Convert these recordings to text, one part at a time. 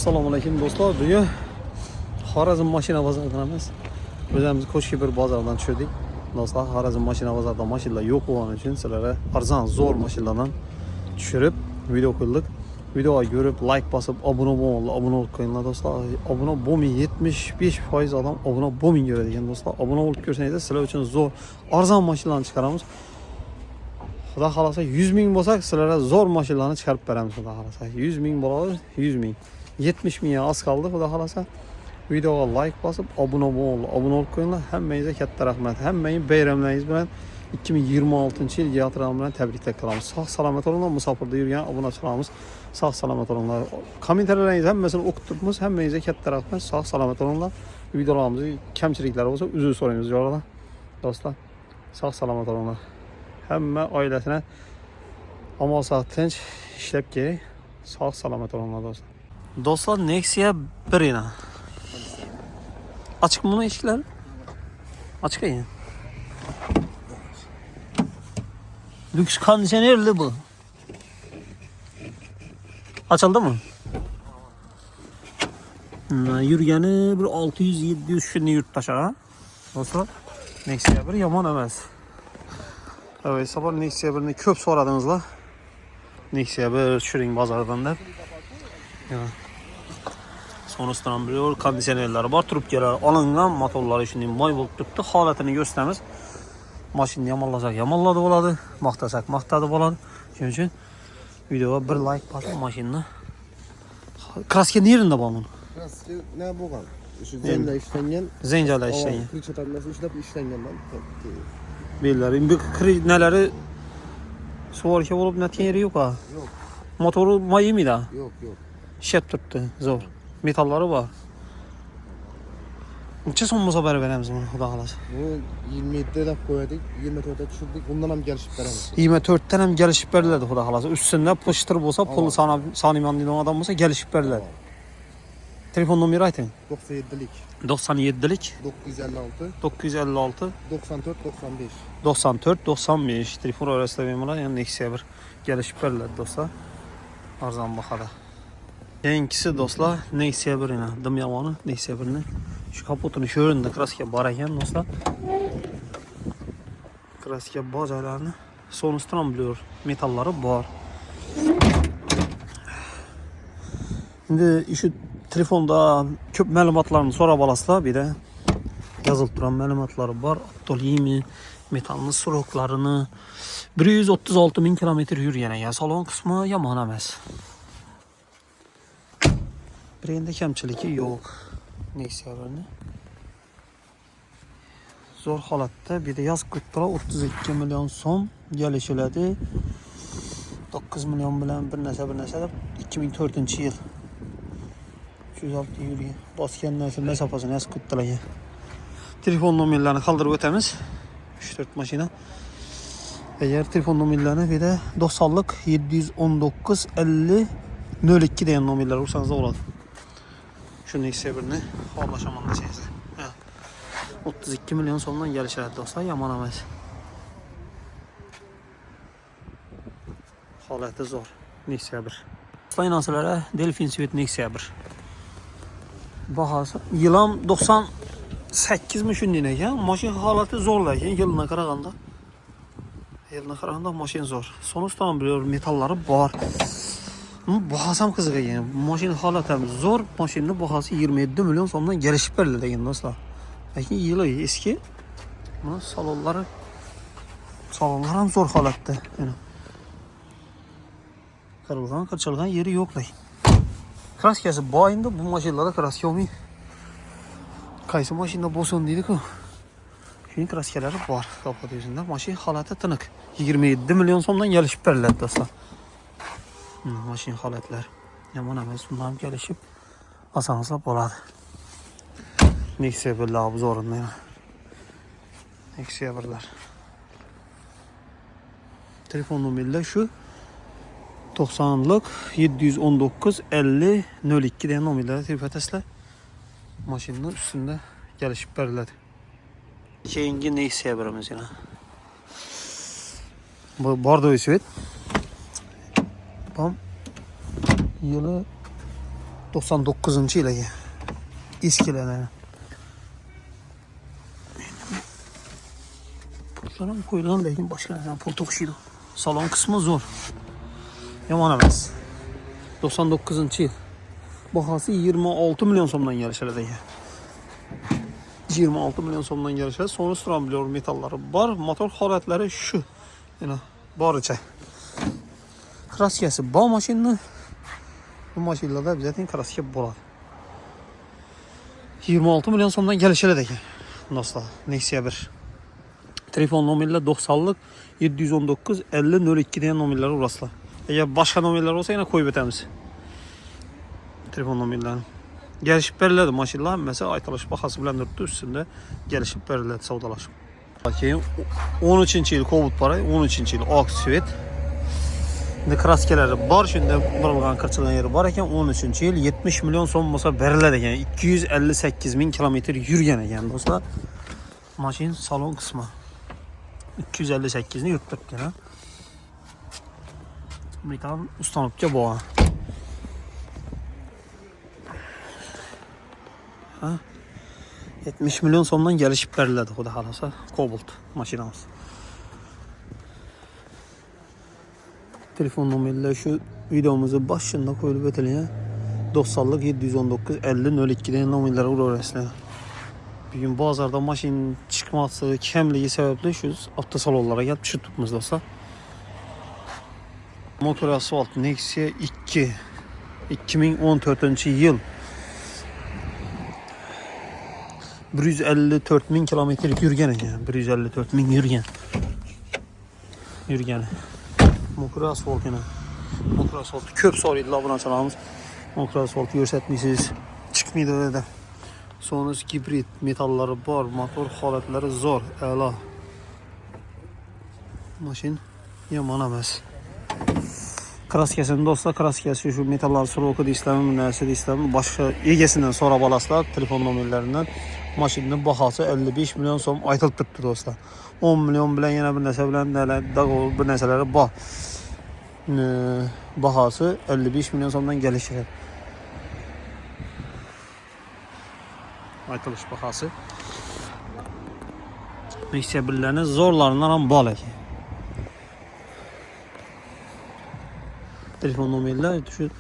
Assalomu alaykum do'stlar. Bugun Xorazm mashina bozoridan emas. O'zimiz Qo'shkebir bozoridan tushdik. Do'stlar, Xorazm mashina bozorida mashinalar yo'q bo'lgani uchun sizlarga arzon zo'r mashinalardan tushirib video qildik. Videoga ko'rib, like bosib, obuna bo'lib qo'yinglar do'stlar. Obuna bo'lmay 75% odam obuna bo'lmay ko'radigan do'stlar. Obuna bo'lib ko'rsangizlar sizlar uchun zo'r arzon mashinalarni chiqaramiz. Xudo xolasa 100 ming bo'lsak, sizlarga zo'r mashinalarni chiqarib beramiz. Xudo xolasa 100 ming bo'ladi, 100 ming. 70 mingga az qoldi. Xudo xolasa videoga like bosib, obuna bo'lib qo'yinglar. Hammangizga katta rahmat. Hammangiz bayramlaringiz bilan 2026-yil yatırım bilan tabriklar qilamiz. Sog' salomat bo'linglar. Musofirda yurgan obunachilarimiz sog' salomat bo'linglar. Kommentarlaringiz hammasini o'qib turibmiz. Hammangizga katta rahmat. Sog' salomat bo'linglar. Videolarimizda kamchiliklari bo'lsa, uzr so'raymiz jo'ralar. Do'stlar, sog' salomat bo'linglar. Hamma oilasini omon sog' tinch ishlab kerak. Sog' salomat bo'linglar do'stlar. Do'stlar, Nexia 1 yana. Açık mı eshiklar? Açık ya. Lüks kondisyonerli bu. Açıldı mı? Yurgani bir 600-700 shunday yurtdoshlar. Do'stlar, Nexia 1 yomon emas. Evet, sabah Nexia 1'ni ko'p so'radingizlar. Nexia 1 tushiring bozordan deb. Sonrasından biliyor, kondisyonerleri var, trubkalar alıngan, motorları shunday moy bo'lib turibdi. Holatini ko'rsatamiz. Mashinani yomonlasak yomonladi bo'ladi, maqtasak maqtadi bo'ladi. Shuning uchun videoga bir like bosib mashinani. Kraska nerede bu bunun? Kraska ne bo'lgan? Shu zenjal ishlangan. Zenjal ishlangan. Krichotlarni ishlab ishlanganman. Bellar, bu nalari suvarka bo'lib netgan yeri yo'q-a? Yo'q. Motoru moyimida? Yo'q. Ishab turibdi, zo'r. Metallari bor. Necha so'm bo'lsa berib beramiz buni, xudo xolasa. Buni 27 deb qo'ydik, 24 ga tushirdik. Bundan ham kelishib beramiz. 24 dan ham kelishib beriladi, xudo xolasa. Ustida pochtar bo'lsa, pulni soniman degan odam bo'lsa, kelishib beriladi. Telefon nomeri ayting. 97lik. 97lik 956 956 94 95. 94 95 telefon orasida bemalol, ya'ni Nexia 1 kelishib beriladi do'stlar. Arzon bahada. Keyingisi do'stlar, Nexia 1 yana dim yomoni Nexia 1ni. Shu kapotini shu o'rinda kraska bor ekan do'stlar. Kraska bor joylarini sonusdan biliyor, metallari bor. Endi shu telefonda ko'p ma'lumotlarni so'rab olasizlar, bir de yozilib turan ma'lumotlari bor. To'limi, metallni suroklarini 136 ming kilometr yurgan ekan. Salon qismi yomon emas. Bir endi kamchiligi yo'q. Nexia 1ni. Zo'r holatda, bir de yozib qo'yibdilar 32 million so'm kelishiladi. 9 million bilan bir narsa deb 2004-yil 306 yurgan. Bosgan narsa masofasini yozib qo'yibdilar. Telefon nomerlarini qoldirib o'tamiz. 3-4 mashina. Eğer telefon nomerlarini bir de 90'lık 719 50 02 degan nomerlar ursangiz bo'ladi. Shu Nexia 1ni xohlashaman desangiz. 32 million so'mdan kelishadi do'stlar, yomon emas. Holati zo'r. Nexia 1. Finanslari Delfin Svet Nexia 1. Bahası yılam 98 mi shunday ekan. Mashina holati zo'r lekin yilni qaraganda. Mashina zo'r. Sonusdan biliyor, metallari bor. Bahası ham qiziq ekan. Mashina holati ham zo'r. Mashinaning bahası 27 million so'mdan kelishib berildi ekan do'stlar. Lekin yili eski. Mana salonlar ham zo'r holatda. Mana qirchilgan yeri yo'q lekin. Kraskasi bor endi, bu mashinalarda kraska yo'q. Qaysi mashina bo'lsin deydi-ku. Shuning kraskalari bor. Kapot yuzida mashina holati tiniq. 27 million so'mdan kelishib beriladi do'stlar. Mashina holatlari yomon emas, bundan ham kelishib olsangiz bo'ladi. Nexia 1'lar obzorini. Nexia 1'lar. Telefon nomerleri şu 90'lık 719 50 02 degan nomerlere telefon etasizlar. Mashinning üstünde gelişip beriladi. Keyingi Nexia 1'imiz yana. Bu Bordeaux Svet. Bam. Yılı 99-cu ilə eskilərə. Pultlarım koyulan lakin başka neden pul toxuşuydu. Salon kısmı zor. Yaman emas. 99-cu il. Bahası 26 milyon somdan gəlişələ də. 26 milyon somdan gəlişələ. Sonra stramblyor metalları var. Motor xarətləri şu. Yəni barıca. Kraskası bağ maşınını. Bu maşınla da bizətin kraska boladı. 26 milyon somdan gəlişələ də. Dostlar, Nexia 1. Telefon numarıyla 90'lık 719 50 02 diye numarları uğrasla. Eğer başka numarlar olsa yine koyup etemiz. Telefon numarlarını. Gelişip belirledi maşinler. Mesela Aytalış bakası bilen dörttü üstünde gelişip belirledi savdalaşım. 13. yıl Kovut parayı, 13. yıl Aksiyet. Şimdi kraskeleri var, şimdi bırılgan kırçılan yeri var iken 13. yıl 70 milyon son olsa belirledi. Yani 258 bin kilometre yürüyen yani dostlar. Maşin salon kısmı. 258'ni yırttık yine. Metal ustanıpça boğa. Ha? 70 milyon sondan gelişip verildi o da halasa. Cobalt maşinamız. Telefon numarayla şu videomuzu başında koyulup öteliye 90'lık 719 50 02'den numaralara uğrarısına. Bugün bazarda maşın çıkması, kemliği sebeple şu avtosalonlara gelip şu tutmamız olsa. Motor asfalt Nexia 2 2014 yıl 154 bin kilometre yürgen yani 154 bin yürgen. Motor asfalt yine. Motor asfalt köp soruydu la buna çalağımız. Motor asfalt göstermişsiniz. Çıkmıyordu öyle de. Sonrası hibrit metalları var, motor halatları zor, əla. Maşin yaman emas. Kraskasını dostlar, kraskası şu metallar soroku da istəməm, nəsə də istəməm. Başqa egesindən sonra balaslar, telefon nömrələrindən maşının bahası 55 milyon som aytılıb tutdu dostlar. 10 milyon bilən yenə bir nəsə bilən bir nəsələri bahası 55 milyon somdan gəlişir. Aytılış bahası. Nexia birlərini zorlarından am bal ki. Telefon numarayla şu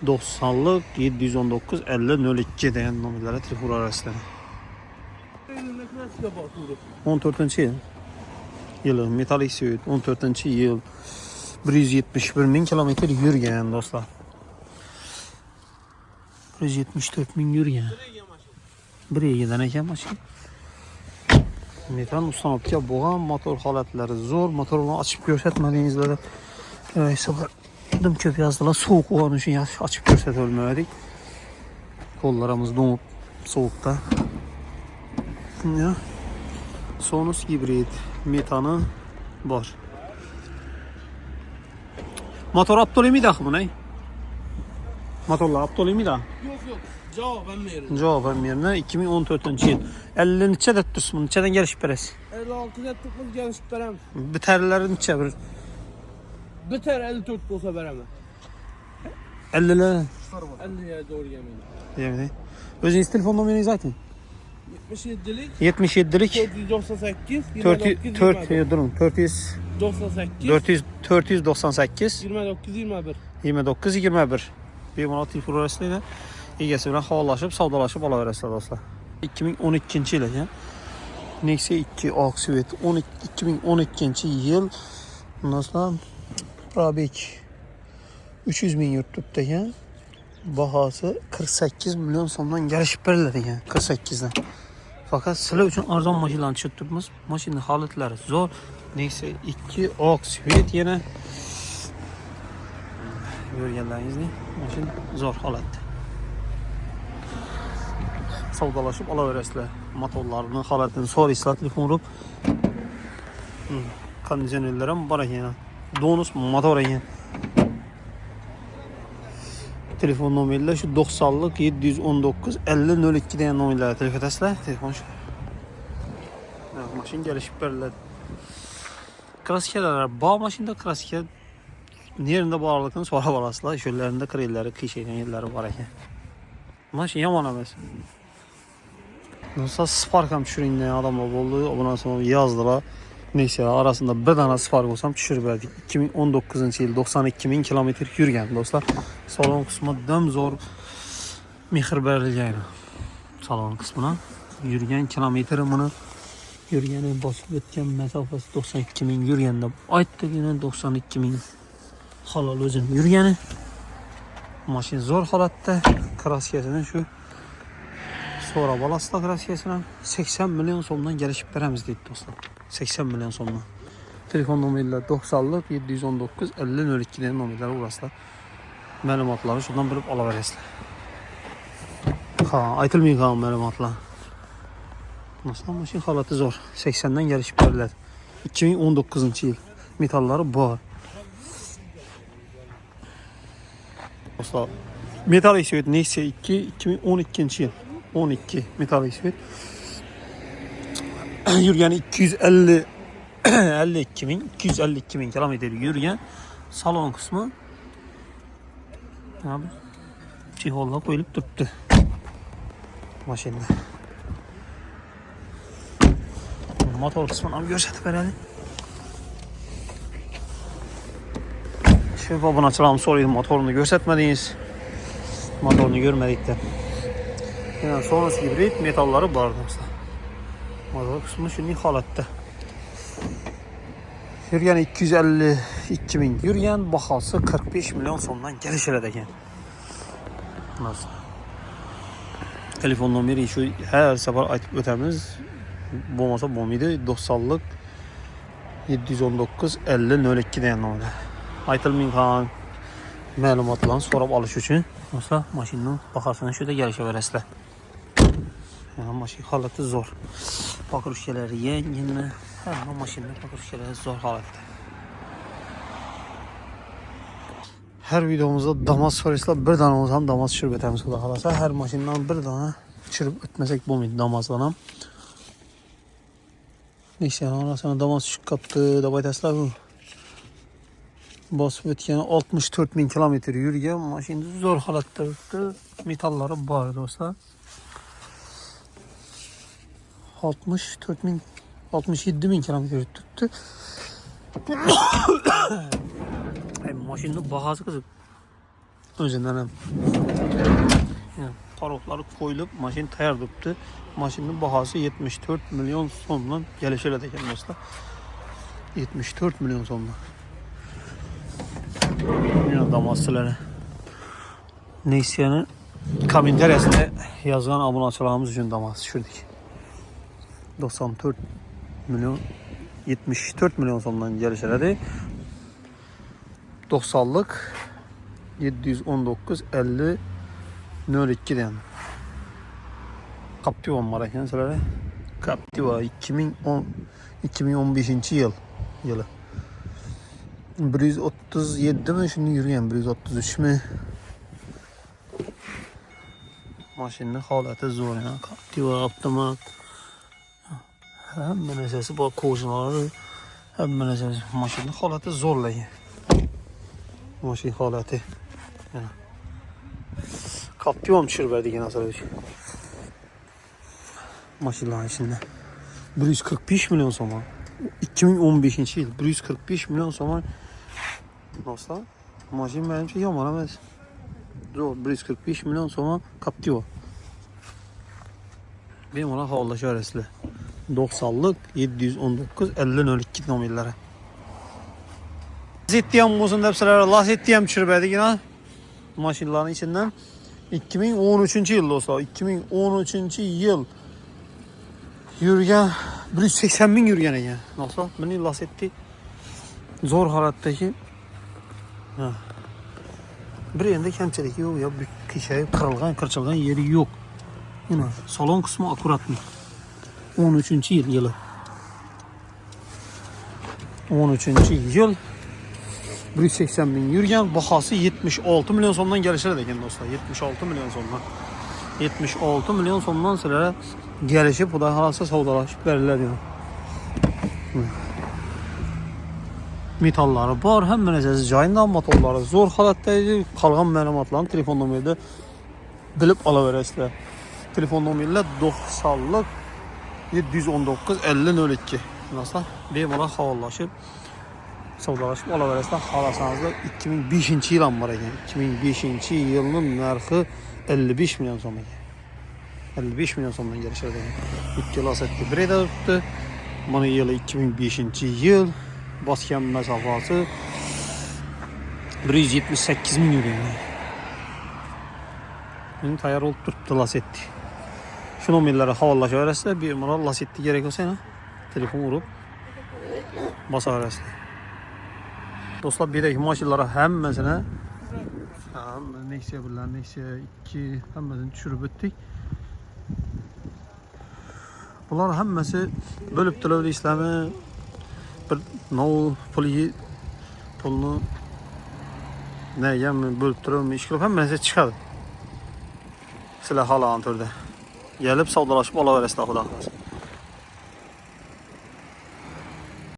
90'lık 719 50 02 diyen numarlara telefon arasında. 14. yıl metalik süt 14. yıl 171 bin kilometre yürüyen dostlar. 174 bin yürüyen. Buraya giden eken maşın. Metan ustanıpça boğan motor halatları zor. Motorunu açıp göstermediğinizde de hesaplardım köp yazdılar. Soğuk olan için açıp göstermedik. Kollarımız donup soğukta. Ya. Sonus hibrit metanı var. Motor aptoli mi daxı bu ne? Motorlar aptoli mi da? Yok. Cevap vermiyorum. Cevap vermeyenler 2014 yıl. 50 neçə də tutsun, neçədən gəlişib beres? 56 net tutmaz gelişip veremem. Bitərləri neçə bir? Biter 54 olsa veremem. 50'lər. 50'ye doğru yemeğim. Yani. Özünüz telefon numaranızı zaten. 77'lik 77'lik 498 498 29 21. 29 21. Bir manat telefon arasıyla egesi bilen havalaşıp, savdalaşıp alaverəsiniz dostlar. 2012 yıl yani. Nexia 2 Aksiyet 2012 yıl. Nasıl? Rabik 300 bin yurtluqda yani. Bahası 48 milyon somdan gəlişib verildi yani 48'den. Fakat sizler için arzon maşinlarını çıktığımız maşinin haletleri zor. Nexia 2 Aksiyet yine görgenlerinizde maşin zor haletdə. Savdalaşıb alaverəsiniz. Motorlarının haletini sonra islah telefon vurup kondisyonerlərim var yani. Donus motor yani. Telefon numarayla şu 90'lık 719 50 02 diyen numarayla telefon etsizler. Telefon şu. Maşin gelişip verildi. Kraskeler bağ maşında kraske Yerinde bu ağırlıkını sonra balasılar. Şöllerinde kırılları, kıyışayla yerleri var ekan. Maşin yaman emas. Nasıl Spark'am düşüründe adamlar oldu. Ondan sonra yazdılar. Neyse arasında bir tane Spark olsam düşürüverdik. 2019 yıl 92.000 kilometre yürüyen dostlar. Salon kısmı dəm zor mehir berilgan. Salon kısmına yürüyen kilometre bunu yürüyeni basıp etken mesafesi 92.000 yürüyende aytdı yine 92.000 halal özünün yürüyeni. Maşin zor halatta. Kraskesinin şu sonra balasla kraskesine 80 milyon somdan gelişip veremiz deyip dostlar. 80 milyon somdan. Telefon numarayla 90'lık 719 50 02'den numarayla uğraslar. Məlumatları şuradan bilip alaveresler. Aytılmıyor kalan məlumatlar. Nasıl maşin halatı zor. 80'den gelişip verirler. 2019 yıl. Metalları var. Dostlar. Metal isvet neyse 2012 yıl. 12 metal isvet. Yürüyen 252.000 kilometre yürüyen salon kısmı abi çiholla koyulup tuttu maşinde. Motor kısmını abi gösterdik herhalde. Şu babın açılan soruydu, motorunu göstermediniz. Motorunu görmedik de. Yani sonrası hibrit metalları vardı mesela. Motor kısmı şimdi halatta. Yürüyen 252.000 yürüyen bahası 45 milyon sondan gelişirdeki. Nasıl? Telefon numara şu her sefer aytıp ötemiz. Bu masa bombaydı 90'lık 719 50 02 deyen numara. Aytılmayın kan məlumatlarını sorab alış üçün. Olsa maşının baxarsınız şurada gəlişə verəsilər. Yəni maşın halatı zor. Bakırışçələri yeni. Hər maşında bakırışçələri zor halatda. Hər videomuzda damas soruyorlar. Bir tane olsam damas şürbetimiz kadar halasa. Hər maşından bir tane çırp ötmesek bulmaydı damazlanam. Neyse arasına damas şık kaptı. Da baytaslar bu. Basıp ötkeni 64.000 kilometre yürüyen maşin zor halatta öttü. Metalları var dostlar. 67.000 kilometre tuttu. Maşinin bahası kızım. Özünden hem. Yani tarafları koyulup maşin tayar tuttu. Maşinin bahası 74 milyon sonla gelişiyle de dostlar. 74 milyon sonla. Yine damasçıları. Neyse yani komentaryasında yazgan abonaçılarımız için damas düşürdük. 94 milyon 74 milyon sondan gelişiyle 90'lık 719 50 02 den. Captiva var kendisileri. Captiva 2015 yılı. 137 mi şimdi yürüyen 133 mi? Maşinin halatı zor ya. Captiva avtomat. Hem menesesi bak koşuları. Hem menesesi maşinin halatı zorlayı. Maşin halatı. Yani. Captiva mı çırverdik yine sadece. Maşinlerin içinde. 145 milyon sonra. 2015 yıl 145 milyon sonra nasıl? Maşin benim şey yaman ama zor 145 milyon sonra Captiva. Benim ona havalı öresli. 90'lık 719 50 02 numarları. Lasettiyem olsun hepsileri lasettiyem çırpıyorduk yine maşinlerin içinden. 2013 yıl dostlar. 2013 yıl yürüyen 180.000 yürüyen yani. Nasıl? Beni lasetti zor halattaki bir yerinde kemçelik yok ya, bir kişiye kırılgan yeri yok. Yine salon kısmı akurat mı? 13. yılı. 13. yıl 180.000 yürüyen bahası 76 milyon sondan gelişir de dostlar. 76 milyon sondan. 76 milyon sondan sonra gelişip bu da halası savdalaşıp verirler yani. metalları var, həmmə nəsəsi joyunda, motorları zor holatdaydı. Qalğan məlumatlarını telefon nömrədə bilib ala verəsizlər. Telefon nömrələr 90'lık 719 50 02. Nasıl? Bemalol havallaşıb savdalaşıb ala verəsizlər. Xalasanızda 2005-ci il var ekan. 2005-ci yılın narxı 55 milyon so'm ekan. 55 milyon so'mdan gəlişirdi. 2 Lacetti Breda tuttu. Bunun yılı 2005-ci yıl. Baskan məsafası 178 min euro. Benim tayar olup durdu Lacetti. Şu nömrələrə havalaşa verəsizlər. Bemalol Lacetti gerek olsa yana telefon vurup basa verəsizlər. Dostlar, bir maşinlara həmməsinə Nexia 1'lər, Nexia 2 həmməsini düşürüb ötdük. Bunlar həmməsi bölüb dölövdə işləmi, bir pulunu nəyəm bölüb dölövmü iş qılıb həmməsi çıxadı. Silah hala antördə. Gəlib savdalaşıb ala verəsizlər, xuda xalasın.